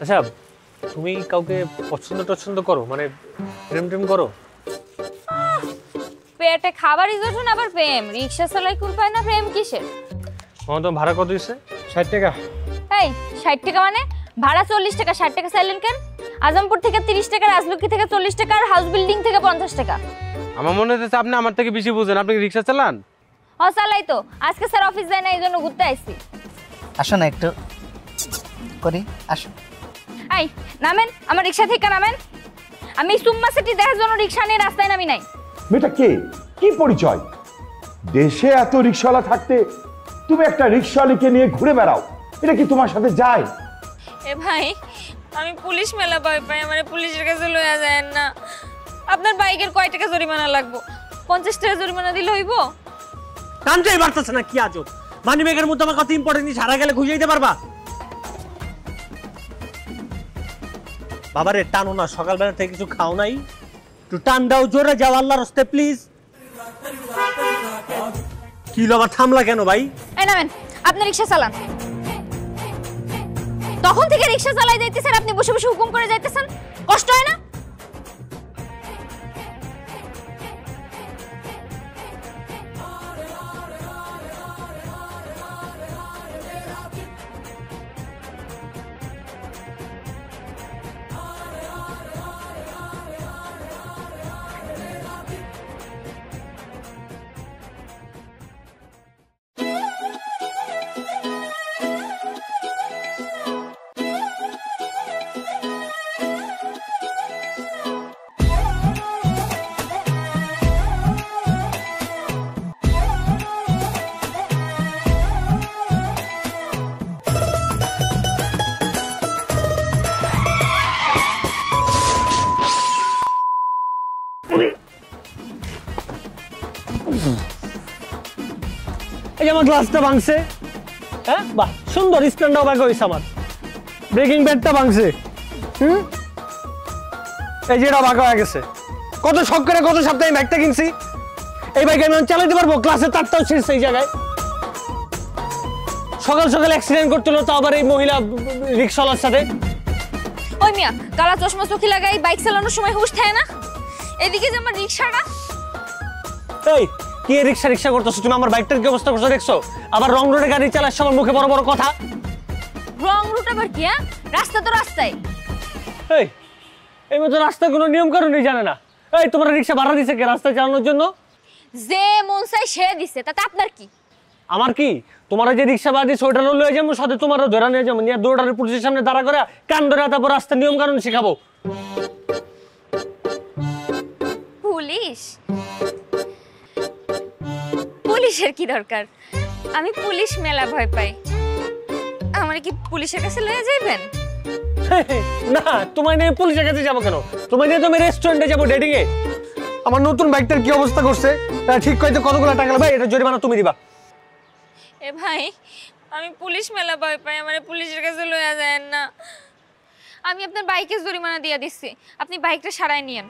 আচ্ছা তুমি কাউকে পছন্দ করো মানে প্রেম করো? পেটে খাবারই জোটে আবার প্রেম? রিক্সা চালাই কুল পায় না, প্রেম কিসের? তোমার ভাড়া কত দিচ্ছে? 60 টাকা। এই 60 টাকা মানে? ভাড়া 40 টাকা, 60 টাকা চাইলেন কেন? আজমপুর থেকে 30 টাকা, রাজলক্ষ্মী থেকে 40 টাকা, আর হাউস বিল্ডিং থেকে 50 টাকা। আমার মনে হচ্ছে আপনি আমার থেকে বেশি বুঝেন। আপনি রিক্সা চালান? ও চালাই তো, আজকে স্যার অফিস যায় না, এই জন্য ঘুরতে আসছি। আসো না একটু করি, আসো। এই নামেন, আমার রিক্সা থেকে নামেন। আমি সুম্মা সিটি দেখার জন্য রিক্সা নিয়ে রাস্তায় নামি নাই। মেয়েটা কে, কি পরিচয়? দেশে এত রিক্সাওয়ালা থাকতে তুমি একটা রিক্সাওয়ালিকে নিয়ে ঘুরে বেড়াও, এটা কি তোমার সাথে যায়? এ ভাই, আমি পুলিশ মেলা ভয় পাই, আমার পুলিশের কাছে লইয়া যায় না। আপনার বাইকের কয় টাকা জরিমানা লাগবো? 50 টাকা জরিমানা দিলে হইব? টানতেই পারতেছে না, কি আজব। মানি ব্যাগের মধ্যে আমার কত ইম্পর্টেন্ট জিনিস হারা গেলে খুঁজে দিতে পারবা? বাবারে টানো না, সকালবেলা থেকে কিছু খাও নাই, একটু টান দাও, জোরে যাও আল্লাহর রাস্তে প্লিজ। কি আবার থামলা কেন ভাই? এই নামেন, আপনি রিক্সা চালান। তখন থেকে রিক্সা চালাই যাইতেছেন, আপনি বসে বসে হুকুম করে যাইতেছেন, কষ্ট হয় না? এই আমার গ্লাসটা ভাঙছে, হ্যাঁ বাহ সুন্দর, স্ট্যান্ডটাও ভাঙা হয়েছে, আমার ব্রেকিং প্যাডটা ভাঙছে, এই যে এটা ভাঙা হয়ে গেছে। কত শখ করে কত সপ্তাহে বাইকটা কিনছি, এই বাইক আমি চালাতে পারবো? ক্লাসে তারটাও শেষ এই জায়গায়। সকাল সকাল অ্যাক্সিডেন্ট করতে হলো, তাও আবার এই মহিলা রিক্সাওয়ালার সাথে। ওই মিয়া, কালা চশমা চোখে লাগাই বাইক চালানোর সময় হুঁশ থাকে না? এদিকে যে আমার রিক্সাটা। এই কি রিক্সা করতেছো তুমি? আমার বাইকটার কি অবস্থা করছো দেখছো? আবার রং রোডে গাড়ি চালাচ্ছ, আমার মুখে বড় বড় কথা। রং রুট আবার কি? হ্যাঁ, রাস্তা তো রাস্তায়। এই মতো রাস্তার কোনো নিয়ম কানুনই জানে না। এই তোমার রিক্সা ভাড়া দিছে কে রাস্তা চালানোর জন্য? যে মন চাই সে দিছে, তাতে আপনার কি? আমার কি? তোমার যে রিক্সা ভাড়া দিছে ওইটা লয়ে যাবো, সাথে তোমারও ধরে নিয়ে যাবো, নিয়ে দৌড়ারে পুলিশের সামনে দাঁড়া করে কান ধরে তারপর রাস্তার নিয়ম কানুন শেখাবো। পুলিশ? পুলিশের কি দরকার? আমি পুলিশ মেলা ভয় পাই। আমার কি পুলিশের কাছে লয়ে যাইবেন? না, তোমায় নিয়ে পুলিশের কাছে যাবো কেন? তোমায় নিয়ে তুমি রেস্টুরেন্টে যাবো ডেটিং এ। আমার নতুন বাইকটার কি অবস্থা করছে ঠিক কইতে কতগুলো টাকা লাগবে, এটা জরিমানা তুমি দিবা। এ ভাই, আমি পুলিশ মেলা ভয় পাই, আমার পুলিশের কাছে লয়ে যায় না। আমি আপনার বাইকের জরিমানা দিয়ে দিচ্ছি, আপনি বাইকটা সারাই নিয়েন।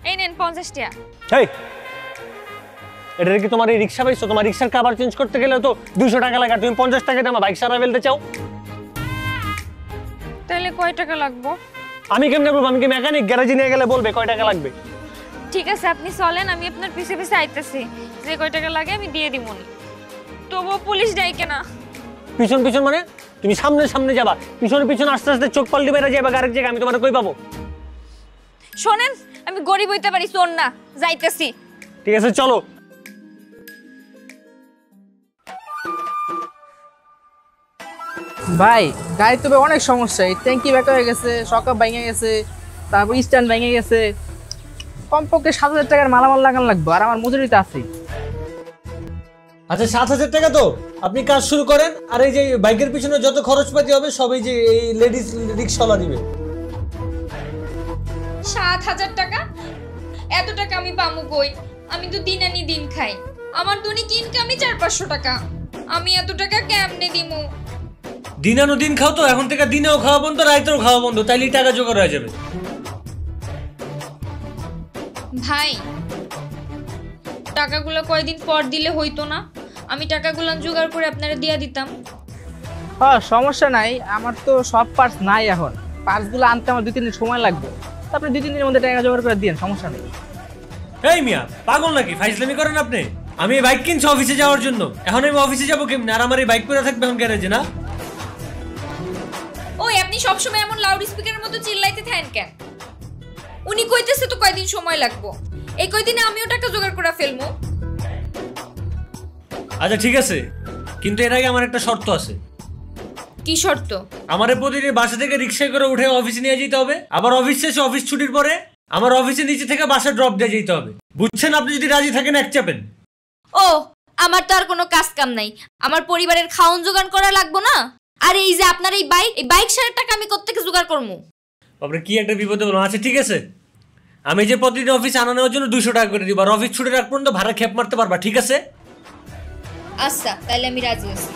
এই নেন 50 টাকা। এই এটা কি তোমার এই রিক্সা পাইছো? তোমার রিক্সার কভার চেঞ্জ করতে গেলে তো 200 টাকা লাগে, তুমি 50 টাকা দিয়ে আমার বাইক সারাই ফেলতে চাও? তাহলে কয় টাকা লাগবে? আমি কেমনে বলবো? আমি কি মেকানিক? গ্যারেজে নিয়ে গেলে বলবে কয় টাকা লাগবে। ঠিক আছে, আপনি চলেন, আমি আপনার পিছে পিছে আইতেছি, যে কয় টাকা লাগে আমি দিয়ে দিমুনি। তবুও পুলিশ ডাইকে না। পিছন পিছন মানে? তুমি সামনে সামনে যাবা, পিছনে পিছনে আস্তে আস্তে চোখ পাল্টি বেড়ে যাবে আরেক জায়গায়, আমি তোমার কই পাবো? শোনেন, আমি গরিব হইতে পারি, চোর না, যাইতেছি। ঠিক আছে চলো। ভাই গাড়ি তো অনেক সমস্যা, এই ট্যাঙ্কি ব্যাক হয়ে গেছে, সকাপ ভেঙে গেছে, তারপর স্ট্যান্ড ভেঙে গেছে। কমপক্ষে 7,000 টাকার মালামাল লাগানো লাগবে, আর আমার মজুরিতে আছে। আচ্ছা 7,000 টাকা তো আপনি কাজ শুরু করেন, আর এই যে বাইকের পিছনে যত খরচপাতি হবে সব এই যে এই লেডিস রিক্সাওয়ালা দিবে। 7,000 টাকা? এত টাকা আমি পামু কই? আমি তো দিন আনি দিন খাই, আমার দৈনিক ইনকামই 400-500 টাকা। আমি এত টাকা কেমনে দিমু? দিন আনো দিন খাও তো, এখন থেকে দিনেও খাওয়া বন্ধ, রাতেও খাওয়া বন্ধ, তাইলে টাকা জোগাড় হয়ে যাবে। ভাই, টাকাগুলো কয়দিন পর দিলে হইতো না? আমি টাকাগুলো জোগাড় করে আপনারা দিয়া দিতাম। হ্যাঁ সমস্যা নাই, আমার তো সব পার্টস নাই এখন, পার্টসগুলো আনতে আমার 2-3 দিন সময় লাগবে। তারপরে 2-3 দিনের মধ্যে টাকা জোগাড় করে দিন, সমস্যা নেই। এই মিয়া পাগল নাকি, ফাইজলামি করেন আপনি? আমি এই বাইক কিনছি অফিসে যাওয়ার জন্য, এখন আমি অফিসে যাবো কেমনে? আর আমার এই বাইক পড়ে থাকবে এখন গ্যারেজে না? ওই আপনি সবসময় এমন লাউড স্পিকারের মতো চিল্লাইতে থাকেন কেন? উনি কইতেছে তো কয়দিন সময় লাগবে, এই কয়দিনে আমিও টাকা জোগাড় করে ফেলবো। আচ্ছা ঠিক আছে, কিন্তু এর আগে আমার একটা শর্ত আছে। কি শর্ত? আমার প্রতিদিন বাসা থেকে রিক্সায় করে উঠে অফিসে নিয়ে যেতে হবে, আবার অফিস শেষে অফিস ছুটির পরে আমার অফিসে নিচে থেকে বাসা ড্রপ দিয়ে যেতে হবে, বুঝছেন? আপনি যদি রাজি থাকেন এক চাপেন। ও আমার তো আর কোনো কাজ কাম নাই, আমার পরিবারের খাওন জোগাড় করা লাগবে না? আর এই যে আপনার এই বাইক সারের টাকা আমি কোত্থেকে জোগাড় করবো? আপনি কি একটা বিপদে বলুন। আচ্ছা ঠিক আছে, আমি যে প্রতিদিন অফিসে আনা নেওয়ার জন্য 200 টাকা করে দিব, আর অফিস ছুটির আগ পর্যন্ত ভাড়া খেপ মারতে পারবা, ঠিক আছে? আচ্ছা তাহলে আমি রাজি আছি।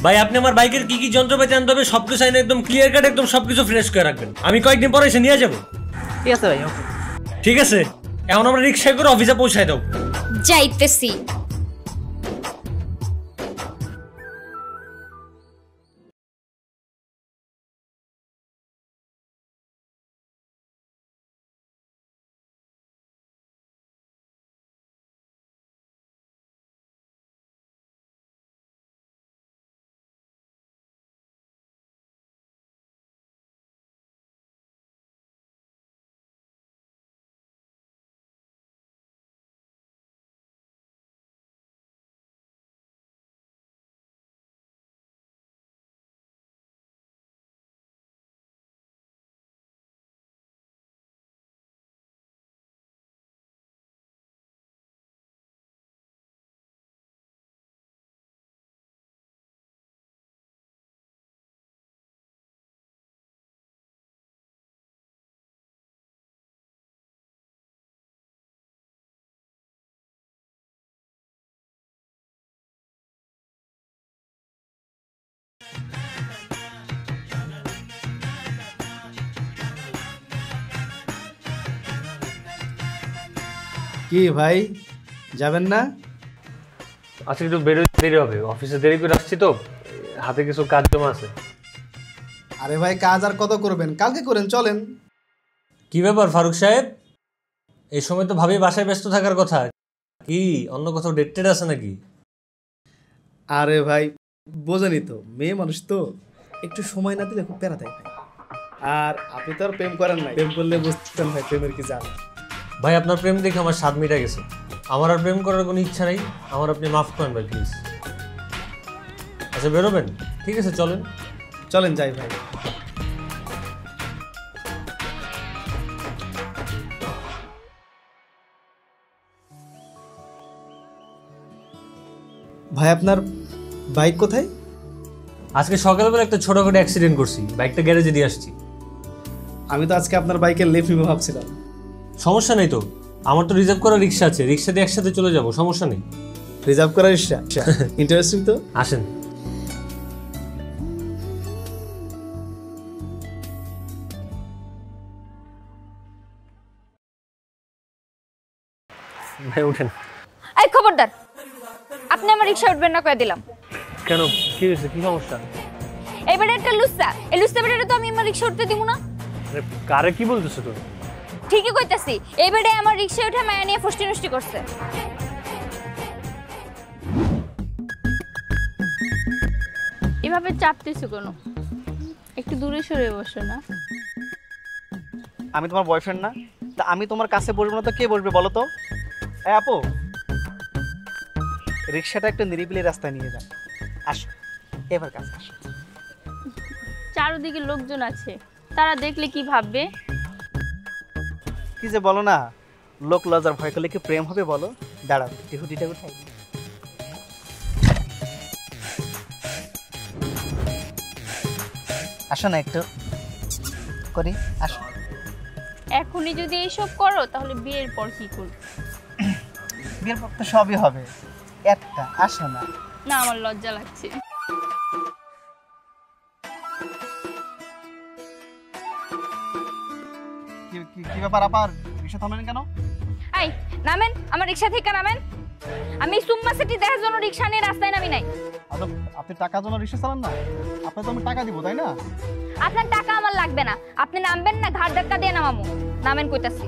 ভাই আপনি আমার বাইকের কি কি যন্ত্রপাতি আনতে হবে সবকিছু আইনে একদম ক্লিয়ার কাট, একদম সবকিছু ফ্রেশ করে রাখবেন। আমি কয়েকদিন পরে এসে নিয়ে যাব। ঠিক আছে ভাই, ওকে। ঠিক আছে, এখন আমরা রিক্সায় করে অফিসে পৌঁছায় দাও। যাইতেছি। কি ভাই যাবেন না? আজকে একটু দেরি হবে, অফিসে দেরি করে আসছি তো, হাতে কিছু কাজ জমা আছে। আরে ভাই কাজ আর কত করবেন, কালকে করেন, চলেন। কি ব্যাপার ফারুক সাহেব, এই সময় তো ভাবি বাসায় ব্যস্ত থাকার কথা, কি অন্য কোথাও ডেট টেট আছে নাকি? আরে ভাই বোঝেনি তো, মেয়ে মানুষ তো একটু সময় না দিলে খুব প্যারা দেয় ভাই। আর আপনি তো আর প্রেম করেন না, প্রেম করলে বুঝতেন ভাই প্রেমের কি জানে। ভাই আপনার প্রেম দেখে আমার স্বাদ মিটা গেছে, আমার আর প্রেম করার কোনো ইচ্ছা নেই, আমার আপনি মাফ করেন ভাই প্লিজ। আচ্ছা বেরোবেন? ঠিক আছে চলেন। চলেন যাই ভাই। ভাই আপনার বাইক কোথায়? আজকে সকালবেলা একটা ছোটখাটো অ্যাক্সিডেন্ট করছি, বাইকটা গ্যারেজে দিয়ে আসছি। আমি তো আজকে আপনার বাইকের লিফট নিবো ভাবছিলাম। সমস্যা নেই তো, আমার তো রিজার্ভ করা রিক্সা আছে, রিক্সা দিয়ে একসাথে চলে যাব, সমস্যা নেই। রিজার্ভ করা রিক্সা, ইন্টারেস্টিং তো। আসেন। ভাই উঠেন। এই খবরদার, আপনি আমার রিকশা উঠবেন না কয়ে দিলাম। কেন, কি হয়েছে, কি সমস্যা? এবারে একটা লুচ্চা, এই লুচ্চা বেটারে তো আমি আমার রিকশা উঠতে দিব না। আরে কারে কি বলতেছো তুমি? ঠিকই কইতাছি, এই বেটায় আমার রিকশা উঠে মায়া নিয়ে ফষ্টি নষ্টি করছে। এভাবে চাপতেছো কেন? একটু দূরে সরে বসো না। আমি তোমার বয়ফ্রেন্ড না, তা আমি তোমার কাছে বসবো না তো কে বসবে বলো তো? আপু, রিক্সাটা একটা নিরিবিলি রাস্তায় নিয়ে যান। আসো, এবার কাছে আসো। চারদিকে লোকজন আছে, তারা দেখলে কি ভাববে? কি যে বলো না, লোক লজ্জার ভয় করলে কি প্রেম হবে বলো? দাঁড়াও, হুডিটা উঠাই। আসো না একটু করি, আসো। এখনই যদি এইসব করো তাহলে বিয়ের পর কি করবে? বিয়ের পর তো সবই হবে, একটা আসো না। না, আমার লজ্জা লাগছে। কি ব্যাপার আপার, রিক্সা থামেন কেন? এই নামেন, আমার রিকশা থেকে নামেন। আমি সুম্মা সিটি দেখার জন্য রিকশা নিয়ে রাস্তায় নামি নাই। আচ্ছা আপনি টাকার জন্য রিক্সা চালান না? আপনার তো আমি টাকা দিব, তাই না? আপনার টাকা আমার লাগবে না, আপনি নামবেন না, ঘাট ধাক্কা দিয়ে নামামু। নামেন কইতাছি।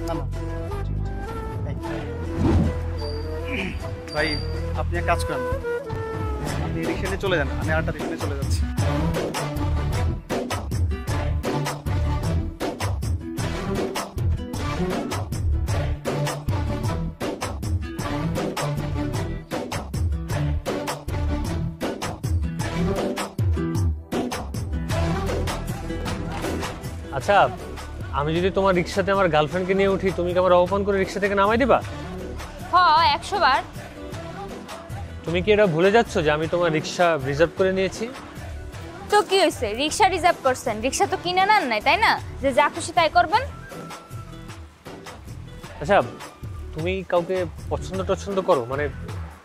না না ভাই, আপনি এক কাজ করেন, আপনি রিক্সা নিয়ে চলে যান, আমি আরেকটা রিক্সা নিয়ে চলে যাচ্ছি। আচ্ছা, আমি যদি তোমার রিক্সাতে আমার গার্লফ্রেন্ডকে নিয়ে উঠি, তুমি কি আমার অপমান করে রিক্সা থেকে নামাই দিবা? হ 100 বার। তুমি কি এটা ভুলে যাচ্ছ যে আমি তোমার রিক্সা রিজার্ভ করে নিয়েছি? তো কি হয়েছে, রিক্সা রিজার্ভ করছেন, রিক্সা তো কিনে নেন নাই, তাই না? যে যা খুশি তাই করবেন। আচ্ছা, তুমি কাউকে পছন্দ করো, মানে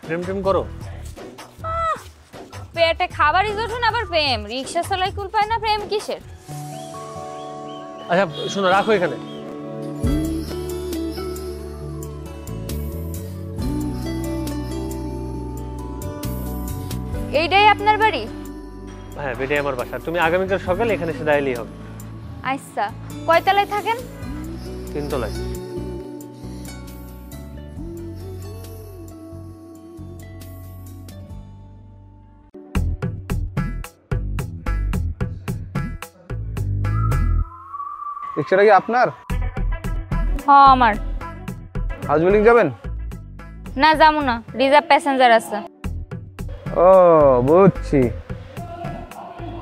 প্রেম করো? পেটে খাবার ইজোঠুন আবার প্রেম, রিক্সা চালাই কুল পায় না, প্রেম কিসের? আচ্ছা শোনো, রাখো এখানে। এইটাই আপনার বাড়ি? হ্যাঁ, বেটাই আমার বাসা। তুমি আগামীকাল সকালে এখানে এসে দাঁড়ালেই হবে। আচ্ছা, কয়তলায় থাকেন? 3 তলায়। রিক্সাটা কি আপনার? হ্যাঁ আমার। হাউস বিল্ডিং যাবেন? না যাবো না, রিজার্ভ প্যাসেঞ্জার আছে। ও বুঝছি।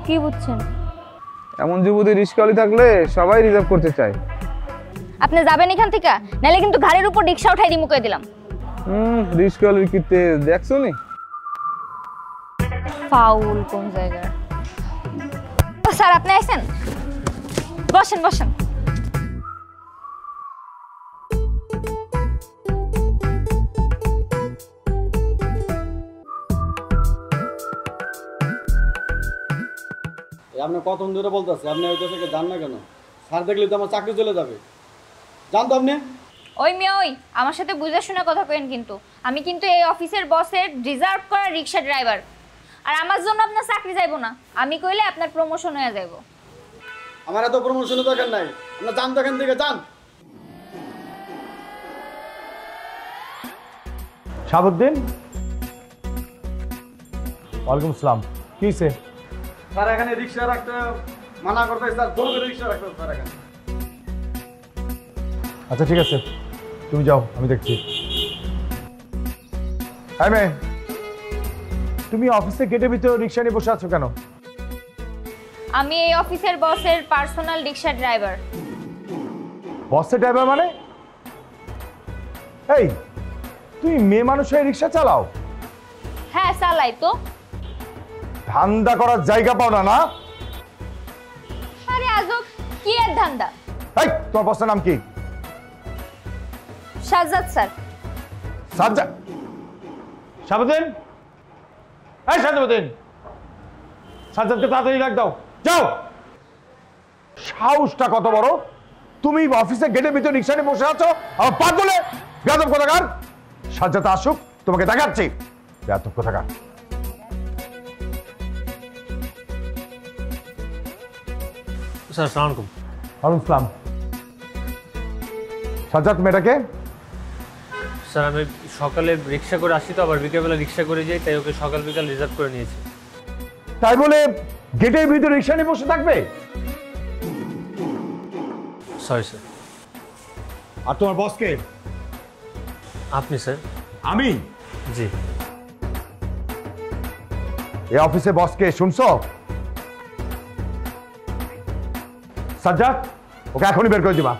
কি বুঝছেন? এমন যুবতী রিক্সাওয়ালি থাকলে সবাই রিজার্ভ করতে চায়। আপনি যাবেন এখান থেকে, নাহলে কিন্তু ঘাড়ের উপর রিক্সা উঠাই দিয়ে মুকে দিলাম। রিক্সাওয়ালির কি তেজ দেখছো নি? ফাউল কোন জায়গায়? স্যার আপনি আছেন? বসেন বসেন। আপনি কত ধরে বলতেছে, আপনি ওই দেশে যান না কেন? স্যার দেখলে তো আমার চাকরি চলে যাবে। জান তো আপনি? ওই মেয়ে ওই, আমার সাথে বুঝে শুনে কথা কইেন কিন্তু। আমি কিন্তু এই অফিসের বসের রিজার্ভ করা রিক্সা ড্রাইভার। আর আমার জন্য আপনার চাকরি যাইবো না, আমি কইলে আপনার প্রমোশন হয়ে যাইবো। আমার এত প্রমোশনের দরকার নাই, আপনার যান তো এখান থেকে, যান। শাহাবুদ্দিন, ওয়ালাইকুম আসসালাম। কি হয়েছে? স্যার এখানে রিক্সা রাখতে মানা করতে, স্যার জোর করে রিক্সা রাখতে স্যার এখানে। আচ্ছা ঠিক আছে, তুমি যাও, আমি দেখছি। হ্যাঁ মেয়ে, তুমি অফিসে গেটের ভিতরে রিক্সা নিয়ে বসে আছো কেন? আমি এই অফিসের বসের পার্সোনাল রিক্সা ড্রাইভার। বসের ড্রাইভার মানে? এই তুমি মেয়ে মানুষ হয়ে রিক্সা চালাও? হ্যাঁ চালাই তো। ধান্দা করার জায়গা পাও না? না আরে আজব, কি এর ধান্দা? এই তোমার বসের নাম কি? সাজ্জাদ স্যার। সাজ্জাদ? শাহাবুদ্দিন, এই শাহাবুদ্দিন, সাজ্জাদকে তাড়াতাড়ি ডাক দাও, যাও। সাহসটা কত বড়, তুমি অফিসে গেটের ভিতরে রিক্সা নিয়ে বসে আছো, আমার পা তুলে বেয়াদব কোথাকার। সাজ্জাদ আসুক, তোমাকে দেখাচ্ছি বেয়াদব কোথাকার। স্যার আসসালামু আলাইকুম। ওয়ালাইকুম আসসালাম। সাজ্জাদ মেয়েটাকে? স্যার আমি সকালে রিক্সা করে আসি তো, আবার বিকেলবেলা রিক্সা করে যাই, তাই ওকে সকাল বিকাল রিজার্ভ করে নিয়েছি। তাই বলে গেটের ভিতরে রিক্সা নিয়ে বসে থাকবে? Sorry sir. আর তোমার বস কে? আপনি স্যার। আমি? জি। এই অফিসে বস কে শুনছো? সাজ্জাদ, ওকে এখনই বের করে দিবা।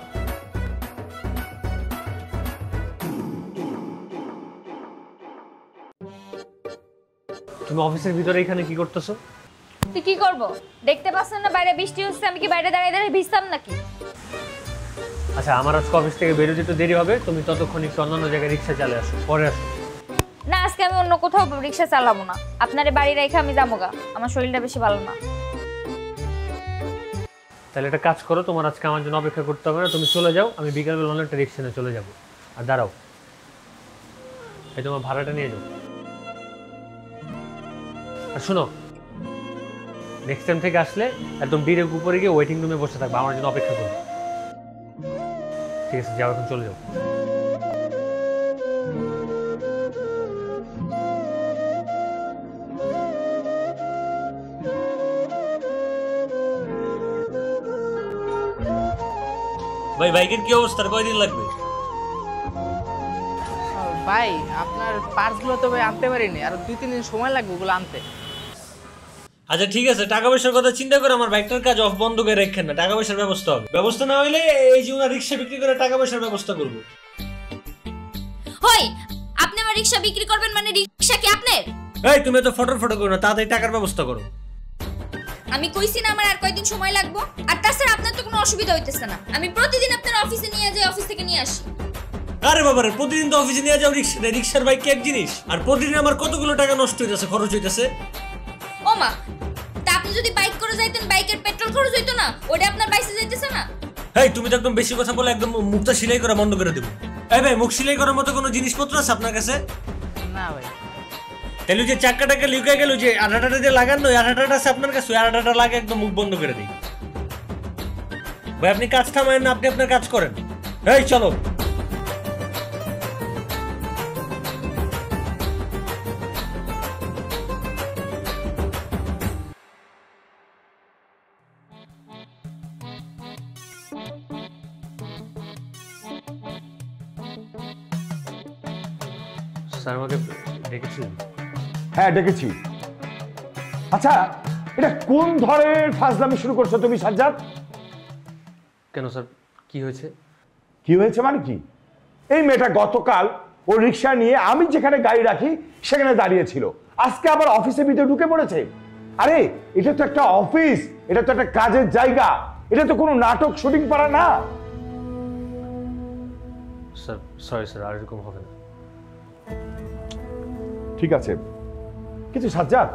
তুমি অফিসের ভিতরে এখানে কি করতেছো? তুই কি করবো? দেখতে পাচ্ছেন না বাইরে বৃষ্টি হচ্ছে, আমি কি বাইরে দাঁড়িয়ে দাঁড়িয়ে ভিজতাম নাকি? আচ্ছা আমার আজকে অফিস থেকে বেরোতে একটু দেরি হবে, তুমি ততক্ষণ একটু অন্যান্য জায়গায় রিক্সা চালিয়ে আসো, পরে আসো। না আজকে আমি অন্য কোথাও রিক্সা চালাবো না, আপনার বাড়ি রেখে আমি যাবো গা, আমার শরীরটা বেশি ভালো না। তাহলে একটা কাজ করো, তোমার আজকে আমার জন্য অপেক্ষা করতে হবে না, তুমি চলে যাও, আমি বিকালবেলা অন্য একটা রিক্সা নিয়ে চলে যাবো। আর দাঁড়াও, এই তোমার ভাড়াটা নিয়ে যাও। আর শোনো, নেক্সট টাইম থেকে আসলে একদম ডিরেক্ট উপরে গিয়ে ওয়েটিং রুমে বসে থাকবে, আমার জন্য অপেক্ষা করো। ঠিক আছে, যাও, এখন চলে যাও। ভাই, বাইকের কি অবস্থা? কয়দিন লাগবে? ভাই আপনার পার্টসগুলো তো ভাই আনতে পারিনি, আর 2-3 দিন সময় লাগবে ওগুলো আনতে। আচ্ছা ঠিক আছে, টাকা পয়সার কথা চিন্তা করে আমার বাইকটার কাজ অফ বন্ধ করে রাখেন না, টাকা পয়সার ব্যবস্থা হবে। ব্যবস্থা না হইলে এই যে ওনার রিক্সা বিক্রি করে টাকা পয়সার ব্যবস্থা করবো। হই, আপনি আমার রিক্সা বিক্রি করবেন মানে রিক্সা কি আপনার? এই তুমি তো ফটো করো না, তাড়াতাড়ি টাকার ব্যবস্থা করো। আমি কইছি না আমার আর কয়দিন সময় লাগবে, আর তাছাড়া আপনার তো কোনো অসুবিধা হইতেছে না, আমি প্রতিদিন আপনার অফিসে নিয়ে যাই, অফিস থেকে নিয়ে আসি। আরে বাবারে, প্রতিদিন তো অফিসে নিয়ে যাও রিক্সা, রিক্সার বাইক কি এক জিনিস? আর প্রতিদিন আমার কতগুলো টাকা নষ্ট হইতেছে, খরচ হইতেছে। ও মা, তা আপনি যদি বাইক করে যাইতেন বাইকের পেট্রোল খরচ হইতো না? ওটা আপনার বাইসে যাইতেছে না? এই তুমি তো একদম বেশি কথা বলে একদম মুখটা সেলাই করা বন্ধ করে দেবো। এই ভাই, মুখ সেলাই করার মতো কোনো জিনিসপত্র আছে আপনার কাছে? না ভাই। তাহলে যে চাক্কাটাকে লিখে গেল যে আঠাটা যে লাগানো, আঠাটা আছে আপনার কাছে, আঠাটা লাগে একদম মুখ বন্ধ করে দিই। ভাই আপনি কাজ থামায়েন না, আপনি আপনার কাজ করেন। এই চলো। স্যার আমাকে ডেকেছিলেন? হ্যাঁ ডেকেছি। আচ্ছা, এটা কোন ধরনের ফাজলামি শুরু করছো তুমি সাজ্জাদ? কেন স্যার, কি হয়েছে? কি হয়েছে মানে কি? এই মেয়েটা গতকাল ওর রিক্সা নিয়ে আমি যেখানে গাড়ি রাখি সেখানে দাঁড়িয়েছিল, আজকে আবার অফিসের ভিতরে ঢুকে পড়েছে। আরে এটা তো একটা অফিস, এটা তো একটা কাজের জায়গা, এটা তো কোনো নাটক শুটিং পারা না। স্যার সরি স্যার, আর এরকম হবে না। ঠিক আছে, কিন্তু সাজ্জাদ,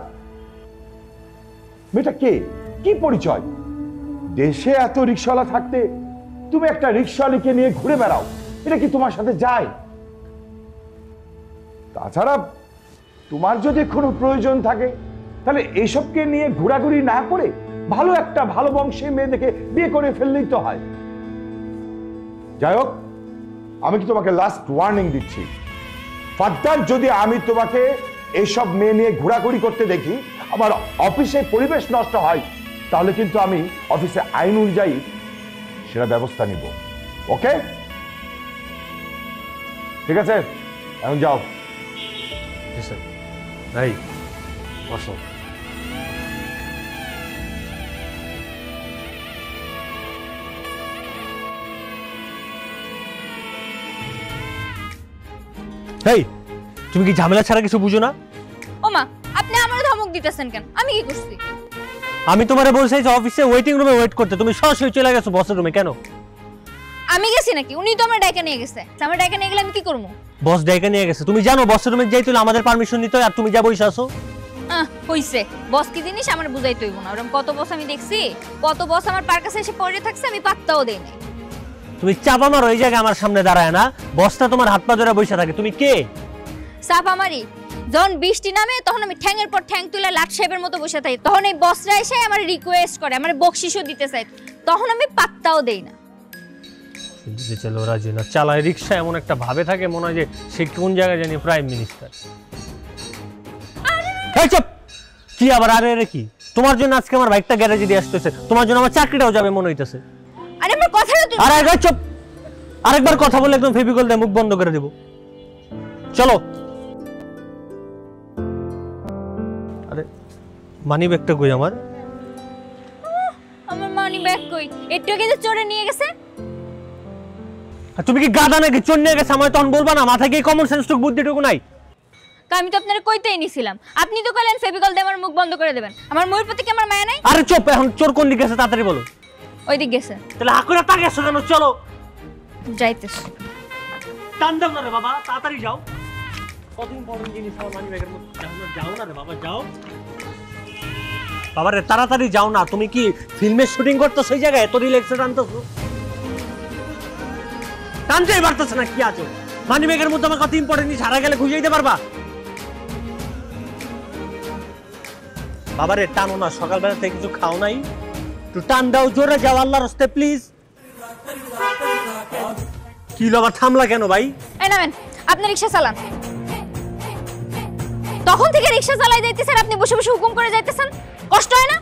মেয়েটা কে, কি পরিচয়? দেশে এত রিক্সাওয়ালা থাকতে তুমি একটা রিক্সাওয়ালিকে নিয়ে ঘুরে বেড়াও, এটা কি তোমার সাথে যায়? তাছাড়া তোমার যদি কোনো প্রয়োজন থাকে তাহলে এইসবকে নিয়ে ঘোরাঘুরি না করে ভালো একটা ভালো বংশের মেয়ে দেখে বিয়ে করে ফেললেই তো হয়। যাই হোক, আমি কি তোমাকে লাস্ট ওয়ার্নিং দিচ্ছি, ফার্দার যদি আমি তোমাকে এইসব মেয়ে নিয়ে ঘোরাঘুরি করতে দেখি, আমার অফিসে পরিবেশ নষ্ট হয়, তাহলে কিন্তু আমি অফিসে আইন অনুযায়ী সেটা ব্যবস্থা নিব। ওকে, ঠিক আছে, এখন যাও। স্যার ভাই বসো। এই তুমি কি ঝামেলা ছাড়া কিছু বুঝো না? ও মা, আপনি আমারে ধমক দিতেছেন কেন? আমি কি করছি? আমি তোমারে বলছি যে অফিসে ওয়েটিং রুমে ওয়েট করতে, তুমি সরাসরি চলে গেছো বসের রুমে। কেন? আমি গেছি নাকি? উনি তো আমার ডাইকা নিয়ে গেছে। আমার ডাইকা নিয়ে গেলে আমি কি করব? বস ডাইকা নিয়ে গেছে, তুমি জানো বসের রুমে যাইতে হলে আমাদের পারমিশন নিতে হয়, আর তুমি যা বইসা আছো। হইছে, বস কি জিনিস আমার বুঝাইতে হইব না। ওরকম কত বস আমি দেখছি, কত বস আমার পার কাছে এসে পড়ে থাকছে, আমি পাত্তাও দেই নাই। তুমি চাপা মারো এই জায়গায় আমার সামনে দাঁড়ায় না, বসটা তোমার হাত পা ধরে বসে থাকে। তুমি কে? চাপা মারি? যখন বৃষ্টি নামে তখন আমি ঠ্যাঙের পর ঠ্যাং তুলে লাট সাহেবের মতো বসে থাকি, তখন এই বসরা এসে আমার রিকোয়েস্ট করে, আমার বকশিশও দিতে চায়, তখন আমি পাত্তাও দেই না। চলো রাজি না, চালায় রিক্সা এমন একটা ভাবে থাকে মনে হয় যে সে কোন জায়গায় জানি প্রাইম মিনিস্টার। কি আবার আরে রে কি? তোমার জন্য আজকে আমার বাইকটা গ্যারেজে দিয়ে আসতেছে, তোমার জন্য আমার চাকরিটাও যাবে মনে হইতেছে। আরে আমার কথাটা তুই আরে চুপ, আরেকবার কথা বলে একদম ফেভিকল দিয়ে মুখ বন্ধ করে দেব। চলো। আরে মানি ব্যাগটা কই আমার? আমার মানি ব্যাগ কই? একটু আগে যে চোরে নিয়ে গেছে। আর তুমি কি গাদা নাকি চোর নিয়ে গেছে? আমার তখন বলবা না, মাথায় কি কমন সেন্সটুকু বুদ্ধিটুকু নাই? আমি তো আপনারে কইতেই নিছিলাম, আপনি তো কইলেন ফেভিকল দিয়ে আমার মুখ বন্ধ করে দেবেন। আমার মুখের প্রতি কি আমার মায়া নাই? আরে চুপ, এখন চোর কোন দিকে গেছে তাড়াতাড়ি বলো। ওই দিক গেছে। তাহলে হাকুরা তাকাইছো কেন? চলো যাইতেছি। টান দাও না রে বাবা, তাড়াতাড়ি যাও। কত ইম্পর্টেন্ট জিনিস আমার মানি ব্যাগের মধ্যে। যাও না রে বাবা, যাও বাবা রে, তাড়াতাড়ি যাও না। তুমি কি ফিল্মের শুটিং করতো সেই জায়গায় এত রিল্যাক্সে টানতেছো? টানতেই পারতেছ না, কি আছো? মানি ব্যাগের মধ্যে আমার কত ইম্পর্টেন্ট জিনিস হারা গেলে খুঁজে দিতে পারবা? বাবারে টানো না, সকালবেলা থেকে কিছু খাও নাই, একটু টান দাও, জোরে যাও আল্লাহর রাস্তে প্লিজ। কি আবার থামলা কেন ভাই? এই নামেন, আপনি রিকশা চালান। তখন থেকে রিকশা চালাই যাইতেছেন, আপনি বসে বসে হুকুম করে যাইতেছেন, কষ্ট হয় না?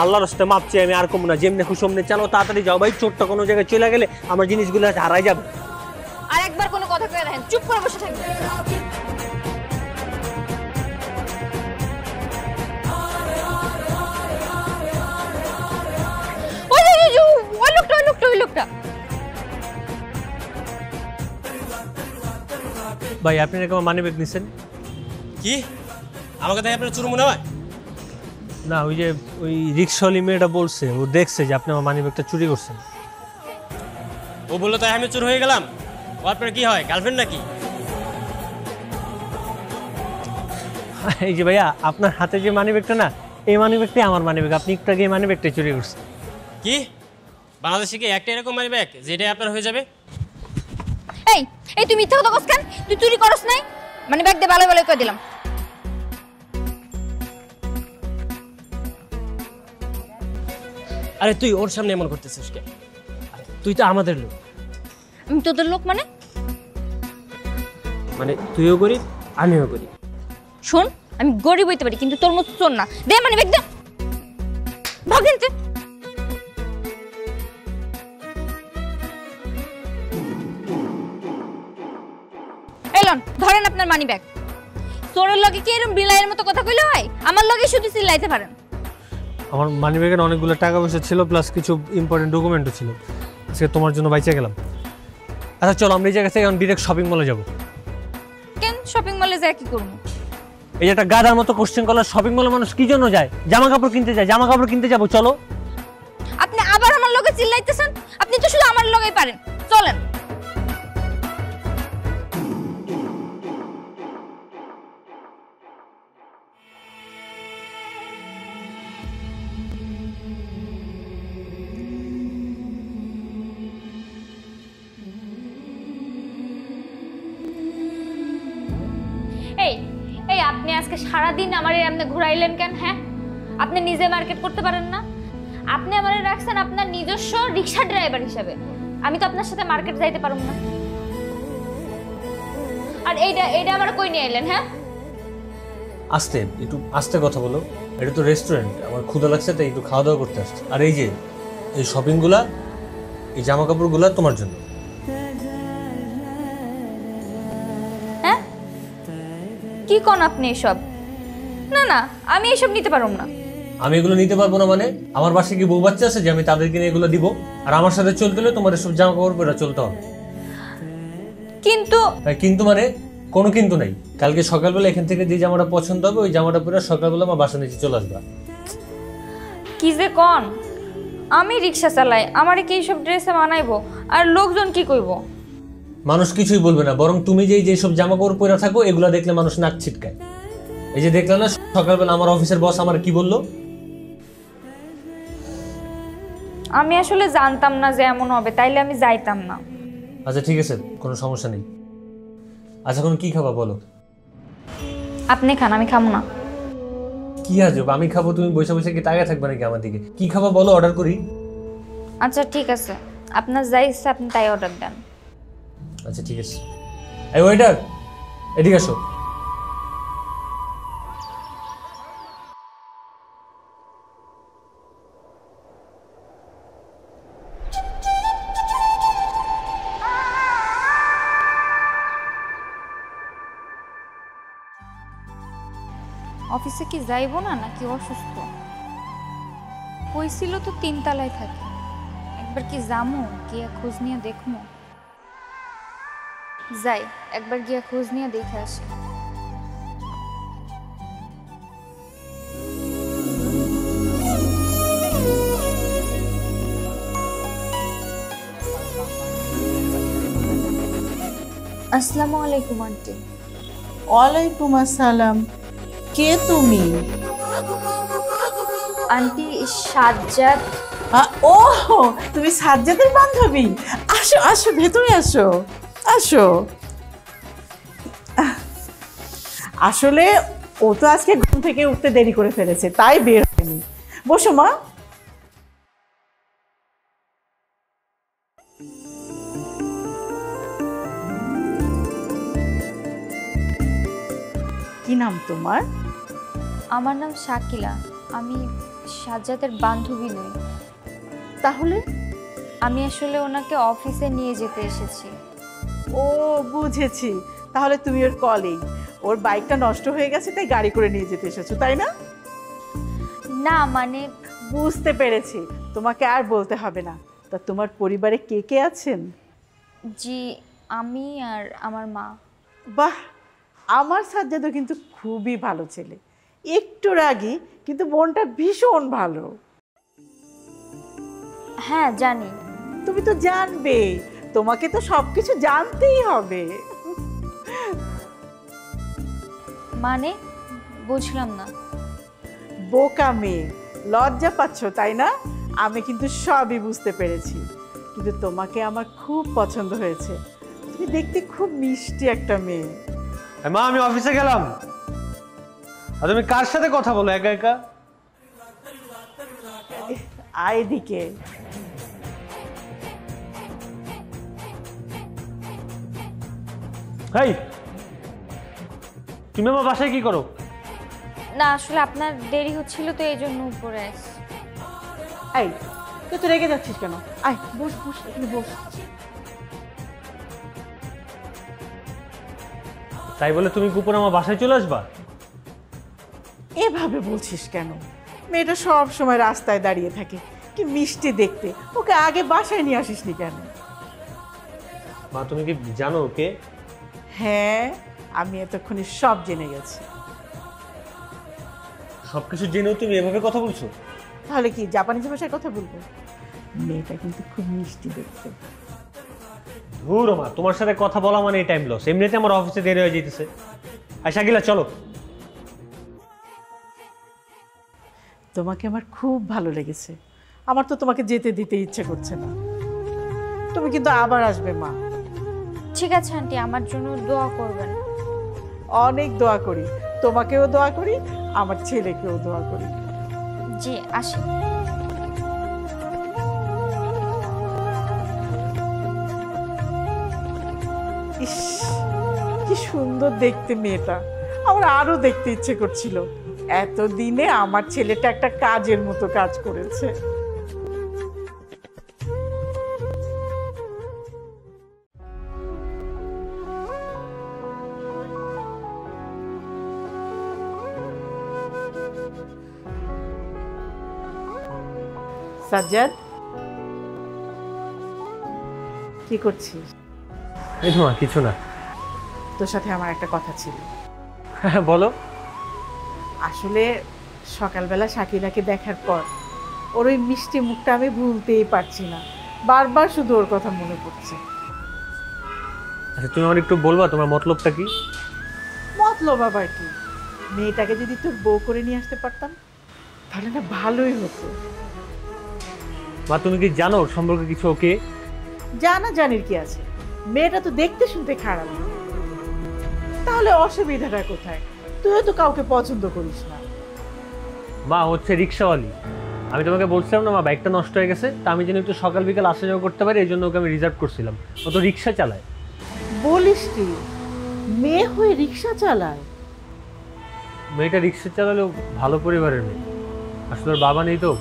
আল্লাহর রাস্তে মাপ চাই, আমি আর কম না, যেমনি খুশি অমনি চালো, তাড়াতাড়ি যাও ভাই, চোরটা কোনো জায়গায় চলে গেলে আমার জিনিসগুলো হারাই যাবে। আর একবার কোনো কথা কয়ে দেখেন, চুপ করে বসে থাকবেন। ওই লোকটা ভাই আপনি নাকি আমার মানি ব্যাগ নিছেন? কি আমাকে দেখে আপনার চুর মনে হয়? না, ওই যে ওই রিক্সাওয়ালি মেয়েটা বলছে, ও দেখছে যে আপনি আমার মানি ব্যাগটা চুরি করছেন। ও বললো তাই আমি চুর হয়ে গেলাম? ও আপনার কি হয়, গার্লফ্রেন্ড নাকি? এই যে ভাইয়া, আপনার হাতে যে মানি ব্যাগটা না, এই মানি ব্যাগটাই আমার মানি ব্যাগ, আপনি একটু আগে এই মানি ব্যাগটাই চুরি করছেন। কি বাংলাদেশে কি একটা এরকম মানি ব্যাগ যেটাই আপনার হয়ে যাবে? এই এই তুই মিথ্যা কথা কস কেন? তুই চুরি করস নাই? মানে ব্যাগ দিয়ে ভালো ভালো কই দিলাম। আরে তুই ওর সামনে এমন করতেছিস কেন? তুই তো আমাদের লোক। আমি তোদের লোক মানে? মানে তুইও গরিব আমিও গরিব। শোন, আমি গরিব হইতে পারি কিন্তু তোর মতো চোর না। দে মানে ব্যাগ দে। ভাগেন তুই। এলন ধরেন আপনার মানি ব্যাগ। চোরের লগে কি এরকম বিলাইয়ের মতো কথা কইলে হয়? আমার লগে শুধু চিল্লাইতে পারেন। আমার মানি ব্যাগে অনেকগুলো টাকা পয়সা ছিল, প্লাস কিছু ইম্পর্টেন্ট ডকুমেন্টও ছিল, আজকে তোমার জন্য বাইচে গেলাম। আচ্ছা চলো আমরা এই জায়গা থেকে এখন ডিরেক্ট শপিং মলে যাবো। কেন শপিং মলে যায় কি করবো? এই যে একটা গাধার মতো কোশ্চেন করলে, শপিং মলে মানুষ কি জন্য যায়? জামা কাপড় কিনতে যায়, জামা কাপড় কিনতে যাবো, চলো। আপনি আবার আমার লগে চিল্লাইতেছেন? আপনি তো শুধু আমার লগেই পারেন, চলেন। এই এই আপনি আজকে সারাদিন আমার এমনি ঘুরাইলেন কেন? হ্যাঁ, আপনি নিজে মার্কেট করতে পারেন না? আপনি আমারে রাখছেন আপনার নিজস্ব রিকশা ড্রাইভার হিসেবে, আমি তো আপনার সাথে মার্কেট যাইতে পারব না। আর এইটা আমার কই নিয়ে এলেন? হ্যাঁ আস্তে, একটু আস্তে কথা বলো, এটা তো রেস্টুরেন্ট, আমার ক্ষুধা লাগছে তাই একটু খাওয়া দাওয়া করতে আসছে। আর এই যে এই শপিংগুলা, এই জামা কাপড়গুলা তোমার জন্য। হ্যাঁ কি কোন আপনি এসব? না না, আমি এসব নিতে পারব না। আমি এগুলো নিতে পারবো না মানে? আমার বাসায় কি বউ বাচ্চা আছে যে আমি তাদেরকে নিয়ে এগুলো দিব? আর আমার সাথে চলতে হলে তোমার এসব জামা কাপড় পরে চলতে হবে। কিন্তু কিন্তু মানে কোনো কিন্তু নাই, কালকে সকালবেলা এখান থেকে যে জামাটা পছন্দ হবে ওই জামাটা পরে সকালবেলা আমার বাসা নিচে চলে আসবা। কি যে কোন, আমি রিকশা চালাই, আমারে কি সব ড্রেসে মানাইবো? আর লোকজন কি কইবো? মানুষ কিছুই বলবে না, বরং তুমি যেসব জামা কাপড় পরে থাকো এগুলা দেখলে মানুষ নাক ছিটকায়। এই যে দেখলে না সকালবেলা আমার অফিসের বস আমার কি বললো? আমি আসলে জানতাম না যে এমন হবে, তাইলে আমি যাইতাম না। আচ্ছা ঠিক আছে, কোনো সমস্যা নেই। আচ্ছা এখন কি খাবা বলো? আপনি খান, আমি খাবো না। কি আজব, আমি খাবো তুমি বসে বসে কি তাকিয়ে থাকবে নাকি আমার দিকে? কি খাবা বলো, অর্ডার করি। আচ্ছা ঠিক আছে, আপনার যাই ইচ্ছা আপনি তাই অর্ডার দেন। আচ্ছা ঠিক আছে। এই ওয়েটার এদিকে আসো। অফিসে কি যাইবো না নাকি অসুস্থ? হইছিল তো 3 তলায় থাকে, একবার কি যামু, গিয়া খোঁজ নিয়ে দেখমু। যাই একবার গিয়া খোঁজ নিয়ে দেখে আসি। আসসালামু আলাইকুম আন্টি। ওয়ালাইকুম আসসালাম। কে তুমি? আন্টি সাজ্জাদ। ও তুমি সাজ্জাদের বান্ধবী? আসো আসো, ভেতরে আসো আসো। আসলে ও তো আজকে ঘুম থেকে উঠতে দেরি করে ফেলেছে, তাই বের হয়নি। বসো মা। কি নাম তোমার? আমার নাম শাকিলা, আমি সাজ্জাদের বান্ধবী নই। তাহলে? আমি আসলে ওনাকে অফিসে নিয়ে যেতে এসেছি। ও বুঝেছি, তাহলে তুমি ওর কলিগ। ওর বাইকটা নষ্ট হয়ে গেছে তাই গাড়ি করে নিয়ে যেতে এসেছো, তাই না? না মানে বুঝতে পেরেছি, তোমাকে আর বলতে হবে না। তা তোমার পরিবারে কে কে আছেন? জি, আমি আর আমার মা। বাহ, আমার সাজ্জাদও কিন্তু খুবই ভালো ছেলে, একটু রাগী কিন্তু মনটা ভীষণ ভালো। হ্যাঁ জানি। তুমি তো জানবে, তোমাকে তো সবকিছু জানতেই হবে। মানে বুঝলাম না। বোকা মেয়ে, লজ্জা পাচ্ছ তাই না? আমি কিন্তু সবই বুঝতে পেরেছি, কিন্তু তোমাকে আমার খুব পছন্দ হয়েছে। তুমি দেখতে খুব মিষ্টি একটা মেয়ে। মা আমি অফিসে গেলাম। আর তুমি কার সাথে কথা বলো একা একা? আয় এদিকে। হেই, তুমি আমার বাসায় কি করো? না আসলে আপনার দেরি হচ্ছিল তো এই জন্য উপরে আসছি। এই তুই তো রেগে যাচ্ছিস কেন? আয় বস বস, এখানে বস। তাই বলে তুমি গোপনে আমার বাসায় চলে আসবা? এভাবে বলছিস কেন? মেয়েটা সব সময় রাস্তায় দাঁড়িয়ে থাকে, কি মিষ্টি দেখতে, ওকে আগে বাসায় নিয়ে আসিসনি কেন? মা তুমি কি জানো ওকে? হ্যাঁ, আমি এতক্ষণে সব জেনে গেছি। সবকিছু জেনেও তুমি এভাবে কথা বলছো? তাহলে কি জাপানিজ ভাষায় কথা বলবো? মেয়েটা কিন্তু খুব মিষ্টি দেখতে। ধুর মা, তোমার সাথে কথা বলা মানে এই টাইম লস। এমনিতে আমার অফিসে দেরি হয়ে যেতেছে। আর শাকিলা চলো। তোমাকে আমার খুব ভালো লেগেছে, আমার তো তোমাকে যেতে দিতে ইচ্ছে করছে না। তুমি কিন্তু আবার আসবে মা। ঠিক আছে আন্টি, আমার জন্য দোয়া করবেন। অনেক দোয়া করি, তোমাকেও দোয়া করি, আমার ছেলেকেও দোয়া করি। জি আসি। ইস কি সুন্দর দেখতে মেয়েটা, আমার আরো দেখতে ইচ্ছে করছিল। এতদিনে আমার ছেলেটা একটা কাজের মতো কাজ করেছে। সাজ্জাদ, কি করছিস? এই তো মা, কিছু না। তোর সাথে আমার একটা কথা ছিল। হ্যাঁ বলো। আসলে সকালবেলা শাকিলাকে দেখার পর ওর ওই মিষ্টি মুখটা আমি ভুলতেই পারছি না, বারবার শুধু ওর কথা মনে পড়ছে। আচ্ছা তুমি আমার একটু বলবা তোমার মতলবটা কি? মতলব আবার কি? মেয়েটাকে যদি তোর বউ করে নিয়ে আসতে পারতাম তাহলে না ভালোই হতো। মা তুমি কি জানো ওর সম্পর্কে কিছু? ওকে জানা জানির কি আছে, মেয়েটা তো দেখতে শুনতে খারাপ, তাহলে অসুবিধাটা কোথায়? তুইও তো কাউকে পছন্দ করিস না। মা হচ্ছে রিক্সাওয়ালি। আমি তোমাকে বলছিলাম না মা বাইকটা নষ্ট হয়ে গেছে, তা আমি যেন একটু সকাল বিকাল আসা যাওয়া করতে পারি এই জন্য ওকে আমি রিজার্ভ করছিলাম। ও তো রিক্সা চালায়। বলিস কি, মেয়ে হয়ে রিক্সা চালায়? মেয়েটা রিক্সা চালালেও ভালো পরিবারের মেয়ে। আসলে ওর বাবা নেই তো,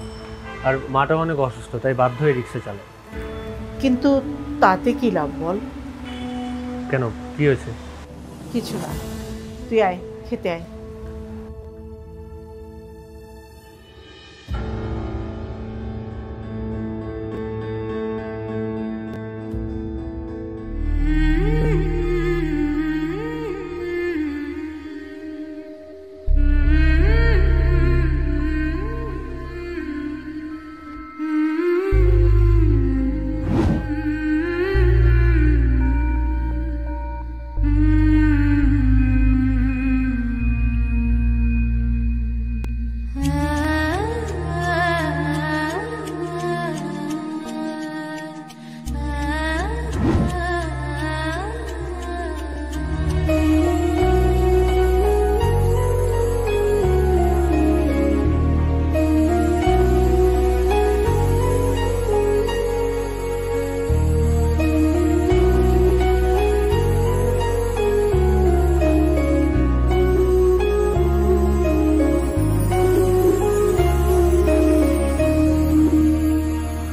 আর মাটা অনেক অসুস্থ, তাই বাধ্য হয়ে রিক্সা চালায়। কিন্তু তাতে কি লাভ বল? কেন, কি হয়েছে? কিছু না, তুই আয়, খেতে আয়।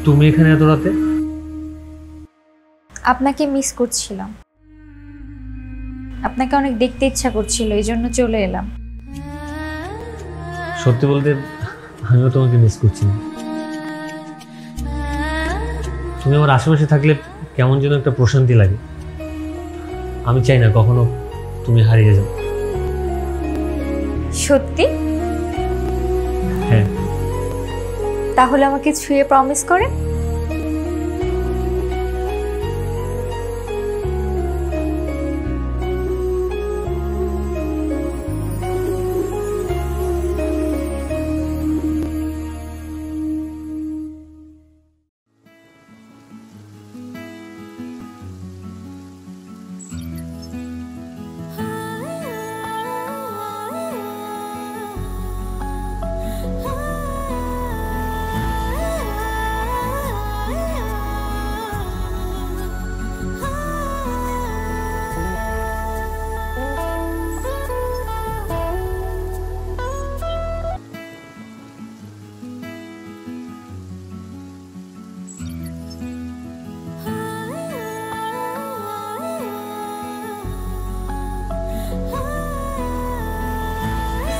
তুমি এখানে এত রাতে? আপনাকে মিস করছিলাম, আপনাকে অনেক দেখতে ইচ্ছা করছিল, এই জন্য চলে এলাম। সত্যি বলতে আমিও তোমাকে মিস করছি না। তুমি আমার আশেপাশে থাকলে কেমন যেন একটা প্রশান্তি লাগে। আমি চাই না কখনো তুমি হারিয়ে যাও। সত্যি? হ্যাঁ। তাহলে আমাকে ছুঁয়ে প্রমিস করেন।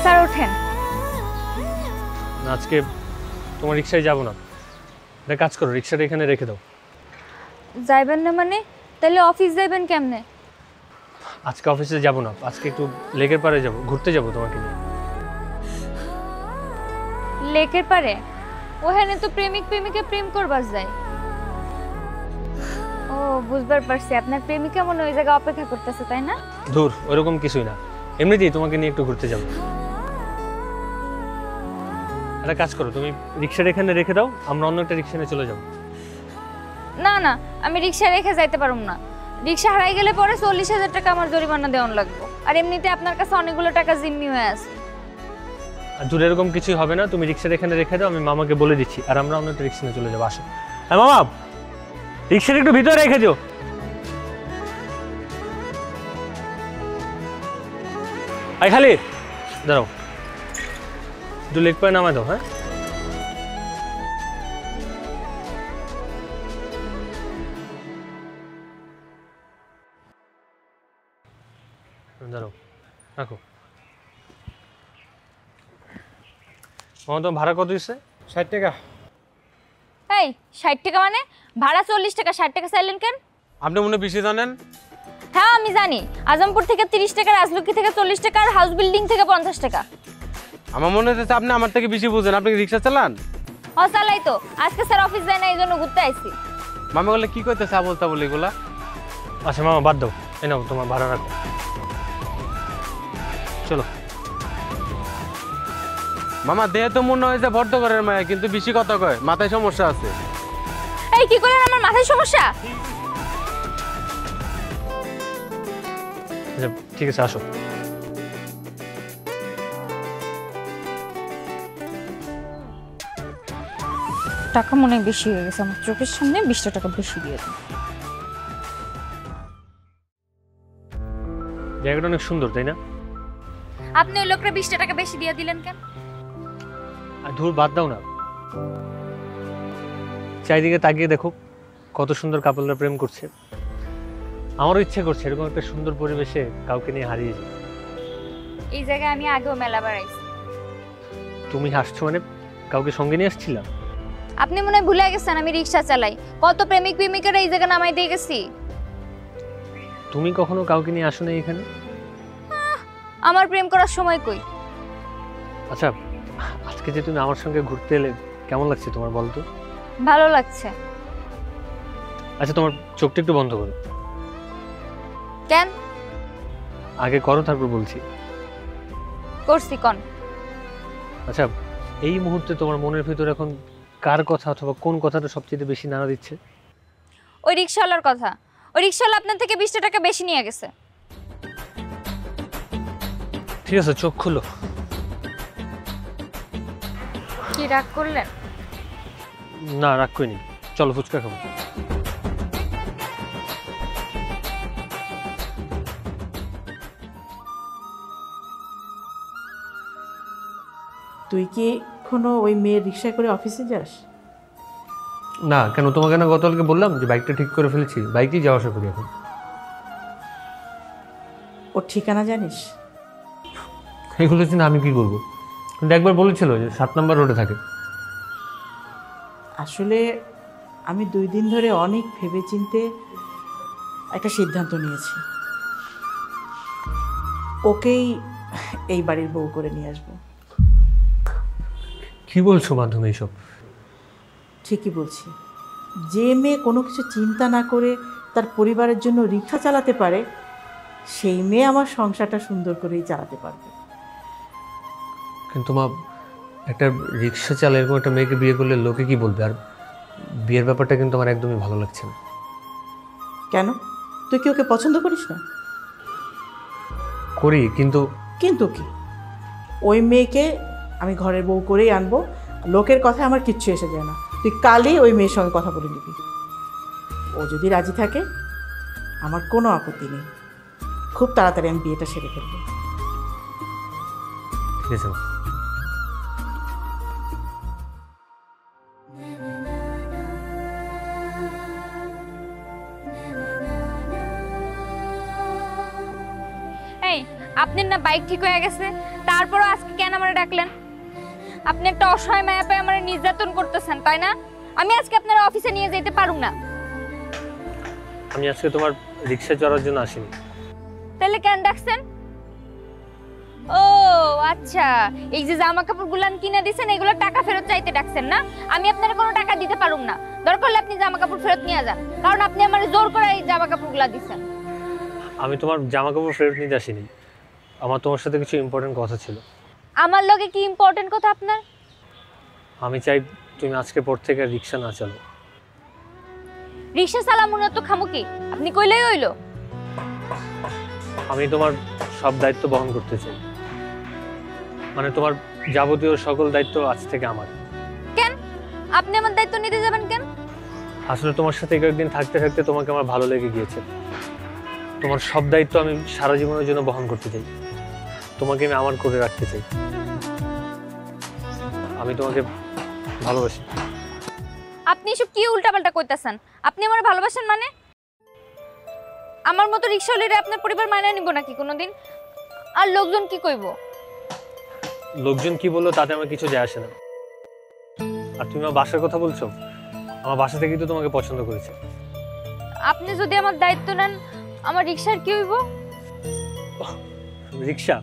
স্যার ওঠেন। আজকে তোমার রিক্সায় যাবো না, একটা কাজ করো, রিক্সাটা এখানে রেখে দাও। যাইবেন না মানে? তাহলে অফিস যাইবেন কেমনে? আজকে অফিসে যাব না, আজকে একটু লেকের পাড়ে যাব, ঘুরতে যাব তোমাকে নিয়ে। লেকের পাড়ে? ওখানে তো প্রেমিক প্রেমিকা প্রেম করবার যায়। ও বুঝবার পারছি, আপনার প্রেমিকা মনে ওই জায়গায় অপেক্ষা করতেছে, তাই না? দূর, ওইরকম কিছুই না, এমনিতেই তোমাকে নিয়ে একটু ঘুরতে যাব। একটা কাজ করো, তুমি রিক্সাটা এখানে রেখে দাও, আমরা অন্য একটা রিক্সা নিয়ে চলে যাব। না না, আমি রিক্সা রেখে যাইতে পারুম না। রিক্সা হারাই গেলে পরে 40,000 টাকা আমার জরিমানা দেওয়ান লাগবে, আর এমনিতে আপনার কাছে অনেকগুলো টাকা জিম্মি হয়ে আছে। আর দূর এরকম কিছুই হবে না, তুমি রিক্সাটা এখানে রেখে দাও, আমি মামাকে বলে দিচ্ছি, আর আমরা অন্য একটা রিক্সা নিয়ে চলে যাবো। আসো। হ্যাঁ মামা, রিক্সাটা একটু ভিতরে রেখে দিও। আই খালি দাঁড়াও, একটু লেগ পায়ে নামায় দাও। হ্যাঁ দাঁড়াও, রাখো। মামা তোমার ভাড়া কত দিচ্ছে? 60 টাকা। এই 60 টাকা মানে? ভাড়া 40 টাকা, 60 টাকা চাইলেন কেন? আপনি মনে বেশি জানেন? হ্যাঁ আমি জানি, আজমপুর থেকে 30 টাকা, রাজলক্ষ্মী থেকে 40 টাকা, আর হাউস বিল্ডিং থেকে 50 টাকা। আমার মনে হচ্ছে আপনি আমার থেকে বেশি বুঝেন, আপনি রিক্সা চালান? ও চালাই তো, আজকে স্যার অফিস যায় না, এই জন্য ঘুরতে আইছি। মামা বলে কি করতেছে বলতা বলে এগুলা? আচ্ছা মামা বাদ দাও, এই নাও তোমার ভাড়া রাখো, চলো। মামা দেহে তো মনে হয় যে বড্ড ঘরের মায়া, কিন্তু বেশি কথা কয়, মাথায় সমস্যা আছে। এই কি করেন, আমার মাথায় সমস্যা? আচ্ছা ঠিক আছে, আসো। টাকা মনে হয় বেশি হয়ে গেছে, আমার চোখের সামনে 20 টাকা বেশি দিয়ে দিন। জায়গাটা অনেক সুন্দর, তাই না? আপনি ওই লোকটা 20 টাকা বেশি দিয়ে দিলেন কেন? আর ধুর বাদ দাও না, চারিদিকে তাকিয়ে দেখো কত সুন্দর কাপলরা প্রেম করছে। আমারও ইচ্ছে করছে এরকম একটা সুন্দর পরিবেশে কাউকে নিয়ে হারিয়ে যাই। এই জায়গায় আমি আগেও মেলা বাড়াইছি। তুমি হাসছো মানে? কাউকে সঙ্গে নিয়ে আসছিলাম? আপনি মনে হয় ভুলে গেছেন আমি রিক্সা চালাই, কত প্রেমিক প্রেমিকারা এই জায়গা নামাই দিয়ে গেছি। তুমি কখনো কাউকে নিয়ে আসো না এখানে? আমার প্রেম করার সময় কই। আচ্ছা আজকে যে তুমি আমার সঙ্গে ঘুরতে এলে কেমন লাগছে তোমার বলতো? ভালো লাগছে। আচ্ছা তোমার চোখটা একটু বন্ধ করো। কেন? আগে করো তারপর বলছি। করছি কোন? আচ্ছা এই মুহূর্তে তোমার মনের ভিতর এখন কার কথা অথবা কোন কথাটা সবচেয়ে বেশি নাড়া দিচ্ছে? ওই রিকশাওয়ালার কথা। ওই রিকশাওয়ালা আপনার থেকে 20 টাকা বেশি নিয়ে গেছে। ঠিক আছে চোখ খুলো। কি রাগ করলেন? না রাগ করিনি, চলো ফুচকা খাবো। তুই কি এখনো ওই মেয়ের রিক্সায় করে অফিসে যাস? না কেন, তোমাকে না গতকালকে বললাম যে বাইকটা ঠিক করে ফেলেছি, বাইকেই যাওয়া আসা করি এখন। ওর ঠিকানা জানিস? এগুলো চিন্তা আমি কি করবো, কিন্তু একবার বলেছিল যে 7 নম্বর রোডে থাকে। আসলে আমি 2 দিন ধরে অনেক ভেবেচিন্তে একটা সিদ্ধান্ত নিয়েছি, ওকেই এই বাড়ির বউ করে নিয়ে আসবো। কি বলছো মাধ্যমে এইসব? ঠিকই বলছি। যে মেয়ে কোনো কিছু চিন্তা না করে তার পরিবারের জন্য রিক্সা চালাতে পারে, সেই মেয়ে আমার সংসারটা সুন্দর করেই চালাতে পারবে। কিন্তু মা, একটা রিক্সা চালায় এরকম একটা মেয়েকে বিয়ে করলে লোকে কি বলবে? আর বিয়ের ব্যাপারটা কিন্তু আমার একদমই ভালো লাগছে না। কেন, তুই কি ওকে পছন্দ করিস না? করি, কিন্তু কিন্তু কি, ওই মেয়েকে আমি ঘরের বউ করেই আনবো। লোকের কথায় আমার কিচ্ছু এসে যায় না। তুই কালই ওই মেয়ের সঙ্গে কথা বলে নিবি। ও যদি রাজি থাকে আমার কোনো আপত্তি নেই, খুব তাড়াতাড়ি আমি বিয়েটা সেরে ফেলবো। ঠিক আছে মা। এই, আপনার না বাইক ঠিক হয়ে গেছে, তারপরও আজকে কেন আমারে ডাকলেন? আপনি একটা অসহায় মায়া পেয়ে আমারে নির্যাতন করতেছেন, তাই না? আমি আজকে আপনার অফিসে নিয়ে যেতে পারুম না। আমি আজকে তোমার রিক্সা চড়ার জন্য আসিনি। তাহলে কেন ডাকছেন? ও আচ্ছা, এই যে জামা কাপড়গুলো কিনে দিয়েছেন এগুলো টাকা ফেরত চাইতে ডাকছেন না? আমি আপনার কোনো টাকা দিতে পারুম না, দরকার হলে আপনি জামা কাপড় ফেরত নিয়ে যান, কারণ আপনি আমার জোর করে এই জামা কাপড়গুলো দিয়েছেন। আমি তোমার জামা কাপড় ফেরত নিতে আসিনি, আমার তোমার সাথে কিছু ইম্পর্টেন্ট কথা ছিল। আমার লগে কি ইম্পর্টেন্ট কথা আপনার? আমি চাই তুমি আজকে পর থেকে রিক্সা না চালো। রিক্সা চালামু না তো খামু কি? আপনি কইলেই হইলো। আমি তোমার সব দায়িত্ব বহন করতে চাই, মানে তোমার যাবতীয় সকল দায়িত্ব আজ থেকে আমার। কেন আপনি আমার দায়িত্ব নিতে যাবেন কেন? আসলে তোমার সাথে কয়েকদিন থাকতে থাকতে তোমাকে আমার ভালো লেগে গিয়েছে। তোমার সব দায়িত্ব আমি সারা জীবনের জন্য বহন করতে চাই, তোমাকে আমি আমার করে রাখতে চাই। আমি তোমাকে ভালোবাসি। আপনি এসব কি উল্টাপাল্টা কইতাছেন? আপনি আমার ভালোবাসেন মানে? আমার মতো রিক্সাওয়ালারে আপনার পরিবার মানে নিব নাকি কোনোদিন? আর লোকজন কি কইব? লোকজন কি বললো তাতে আমার কিছু যায় আসে না। আর তুমি আমার বাসার কথা বলছো, আমার বাসা থেকেই তো তোমাকে পছন্দ করেছে। আপনি যদি আমার দায়িত্ব নেন, আমার রিক্সার কি হইব? রিক্সা?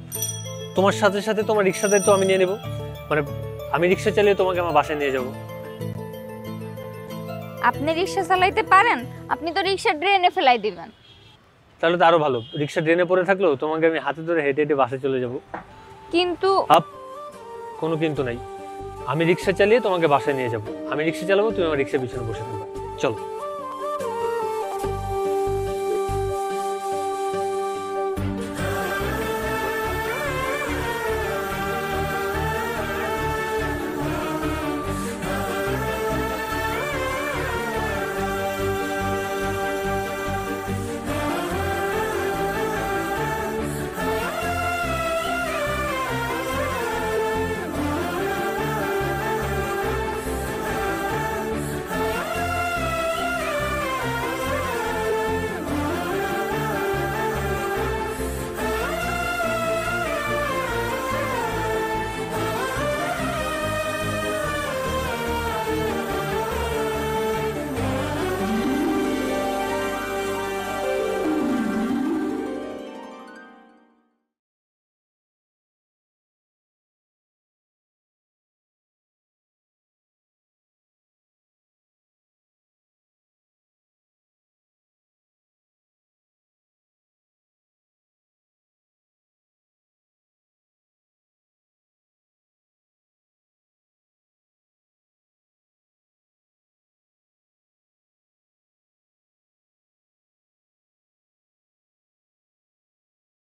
তোমার সাথে সাথে তোমার রিক্সা দায়িত্ব আমি নিয়ে নেব, মানে আমি রিক্সা চালিয়ে তোমাকে আমার বাসায় নিয়ে যাব। আপনি রিক্সা চালাইতে পারেন? আপনি তো রিক্সা ড্রেনে ফেলাই দিবেন। তাহলে তো আরো ভালো, রিক্সা ড্রেনে পড়ে থাকলো তোমাকে আমি হাতে ধরে হেঁটে হেঁটে বাসায় চলে যাব। কিন্তু কোনো কিন্তু নাই, আমি রিক্সা চালিয়ে তোমাকে বাসায় নিয়ে যাব। আমি রিক্সা চালাবো, তুমি আমার রিক্সা পিছনে বসে থাকবে। চলো।